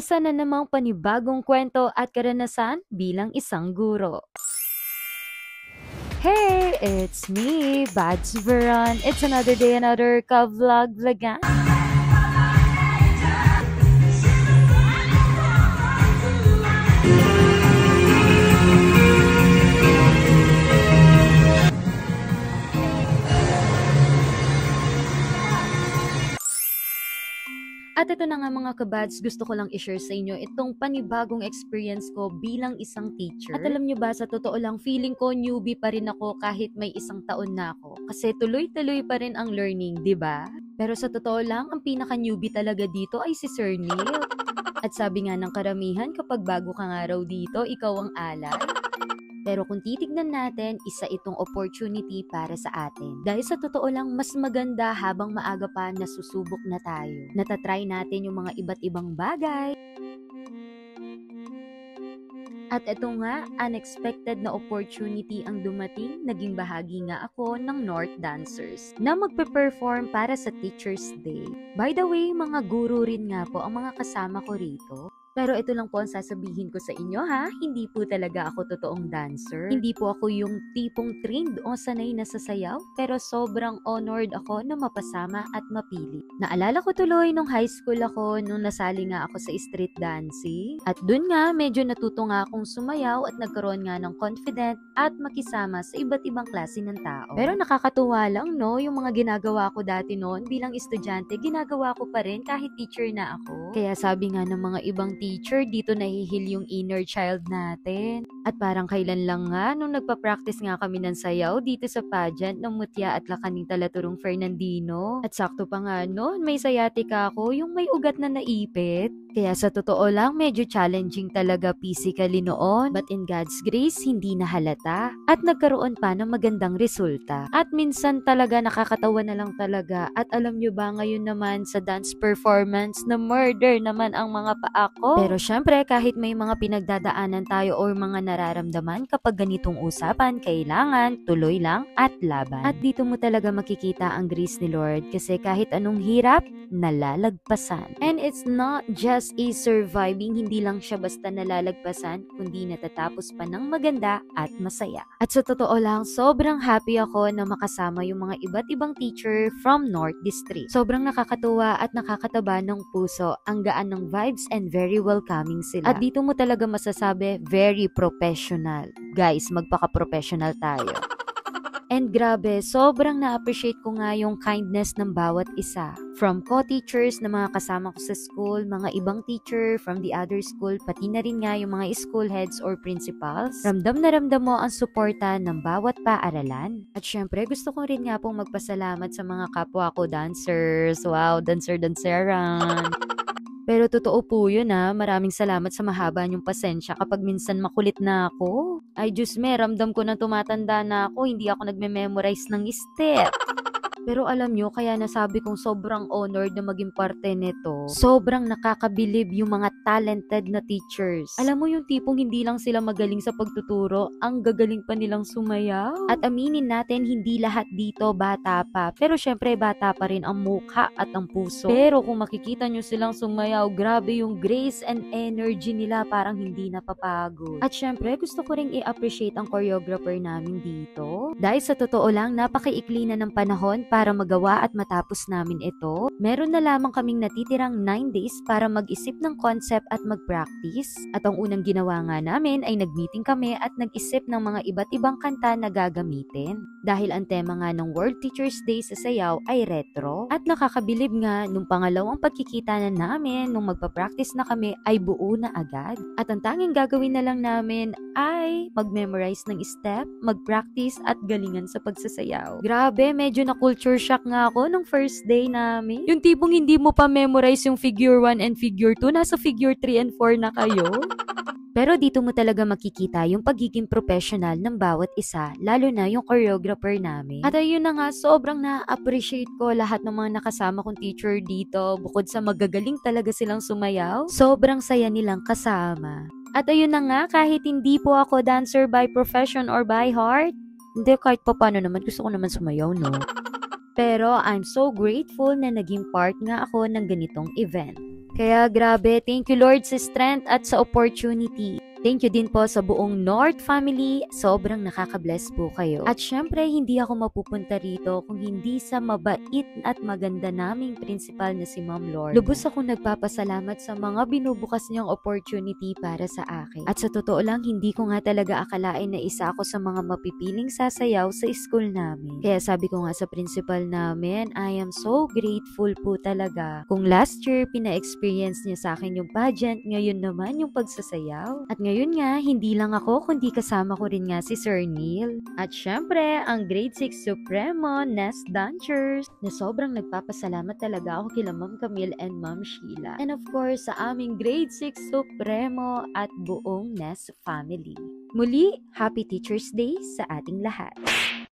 isa na namang panibagong kwento at karanasan bilang isang guro. Hey, it's me, Bads Veron. It's another day, another ka-vlog-vlogan. At ito na nga mga kabads, gusto ko lang i-share sa inyo itong panibagong experience ko bilang isang teacher. At alam nyo ba, sa totoo lang, feeling ko newbie pa rin ako kahit may isang taon na ako. Kasi tuloy-tuloy pa rin ang learning, di ba? Pero sa totoo lang, ang pinaka-newbie talaga dito ay si Sir Neil. At sabi nga ng karamihan, kapag bago ka nga raw dito, ikaw ang alay. Pero kung titignan natin, isa itong opportunity para sa atin. Dahil sa totoo lang, mas maganda habang maaga pa na susubok na tayo. Natatry natin yung mga iba't ibang bagay. At ito nga, unexpected na opportunity ang dumating, naging bahagi nga ako ng North Dancers na magpe-perform para sa Teacher's Day. By the way, mga guru rin nga po ang mga kasama ko rito. Pero ito lang po ang sasabihin ko sa inyo ha, hindi po talaga ako totoong dancer. Hindi po ako yung tipong trained o sanay na sasayaw, pero sobrang honored ako na mapasama at mapili. Naalala ko tuloy nung high school ako, nung nasali nga ako sa street dancing. At dun nga, medyo natuto nga akong sumayaw at nagkaroon nga ng confident at makisama sa iba't ibang klase ng tao. Pero nakakatuwa lang no, yung mga ginagawa ko dati noon bilang estudyante, ginagawa ko pa rin kahit teacher na ako. Kaya sabi nga ng mga ibang teacher, dito nahihil yung inner child natin. At parang kailan lang nga, nung nagpa-practice nga kami ng sayaw dito sa pageant ng Mutya at Lakaning Talaturong Fernandino. At sakto pa nga noon, may sciatica ako, yung may ugat na naipit. Kaya sa totoo lang, medyo challenging talaga physically noon. But in God's grace, hindi na halata. At nagkaroon pa ng magandang resulta. At minsan talaga nakakatawa na lang talaga. At alam nyo ba ngayon naman sa dance performance na murder naman ang mga paa ko. Pero syempre, kahit may mga pinagdadaanan tayo or mga nararamdaman kapag ganitong usapan, kailangan tuloy lang at laban. At dito mo talaga makikita ang grace ni Lord kasi kahit anong hirap, nalalagpasan. And it's not just a surviving, hindi lang siya basta nalalagpasan, kundi natatapos pa ng maganda at masaya. At sa totoo lang, sobrang happy ako na makasama yung mga iba't ibang teacher from North District. Sobrang nakakatuwa at nakakataba ng puso, ang gaan ng vibes and very welcoming sila. At dito mo talaga masasabi, very professional. Guys, magpaka-professional tayo. And grabe, sobrang na-appreciate ko nga yung kindness ng bawat isa. From co-teachers na mga kasama ko sa school, mga ibang teacher from the other school, pati na rin nga yung mga school heads or principals. Ramdam na ramdam mo ang suporta ng bawat paaralan. At syempre, gusto ko rin nga pong magpasalamat sa mga kapwa ko dancers. Wow, dancer-danceran. Pero totoo po yun maraming salamat sa mahaba niyong pasensya kapag minsan makulit na ako. Ay Diyos me, ramdam ko na tumatanda na ako, hindi ako nagme-memorize ng step. Pero alam nyo, kaya nasabi kong sobrang honored na maging parte nito. Sobrang nakakabilib yung mga talented na teachers. Alam mo yung tipong hindi lang sila magaling sa pagtuturo, ang gagaling pa nilang sumayaw. At aminin natin, hindi lahat dito bata pa. Pero syempre, bata pa rin ang mukha at ang puso. Pero kung makikita nyo silang sumayaw, grabe yung grace and energy nila, parang hindi napapagod. At syempre, gusto ko ring i-appreciate ang choreographer namin dito. Dahil sa totoo lang, napakaikli na ng panahon para magawa at matapos namin ito. Meron na lamang kaming natitirang 9 days para mag-isip ng concept at mag-practice. At ang unang ginawa nga namin ay nag-meeting kami at nag-isip ng mga iba't ibang kanta na gagamitin. Dahil ang tema nga ng World Teachers Day sa sayaw ay retro. At nakakabilib nga, nung pangalawang pagkikita na namin, nung magpa-practice na kami, ay buo na agad. At ang tanging gagawin na lang namin ay mag-memorize ng step, mag-practice at galingan sa pagsasayaw. Grabe, medyo na-culture shock nga ako nung first day namin. Yung tipong hindi mo pa memorize yung figure 1 and figure 2, nasa figure 3 and 4 na kayo. Pero dito mo talaga makikita yung pagiging professional ng bawat isa, lalo na yung choreographer namin. At ayun na nga, sobrang na-appreciate ko lahat ng mga nakasama kong teacher dito. Bukod sa magagaling talaga silang sumayaw, sobrang saya nilang kasama. At ayun na nga, kahit hindi po ako dancer by profession or by heart, hindi, kahit pa paano naman, gusto ko naman sumayaw, no? Pero I'm so grateful na naging part nga ako ng ganitong event. Kaya grabe, thank you Lord sa strength at sa opportunity. Thank you din po sa buong North family. Sobrang nakaka-bless po kayo. At syempre, hindi ako mapupunta rito kung hindi sa mabait at maganda naming principal na si Ma'am Lord. Lubos akong nagpapasalamat sa mga binubukas niyang opportunity para sa akin. At sa totoo lang, hindi ko nga talaga akalain na isa ako sa mga mapipiling sasayaw sa school namin. Kaya sabi ko nga sa principal namin, I am so grateful po talaga. Kung last year, pina-experience niya sa akin yung pageant, ngayon naman yung pagsasayaw. At ngayon nga, hindi lang ako, kundi kasama ko rin nga si Sir Neil. At syempre, ang Grade 6 Supremo Nest Dancers na sobrang nagpapasalamat talaga ako kila Ma'am Camille and Ma'am Sheila. And of course, sa aming Grade 6 Supremo at buong Nest family. Muli, Happy Teacher's Day sa ating lahat.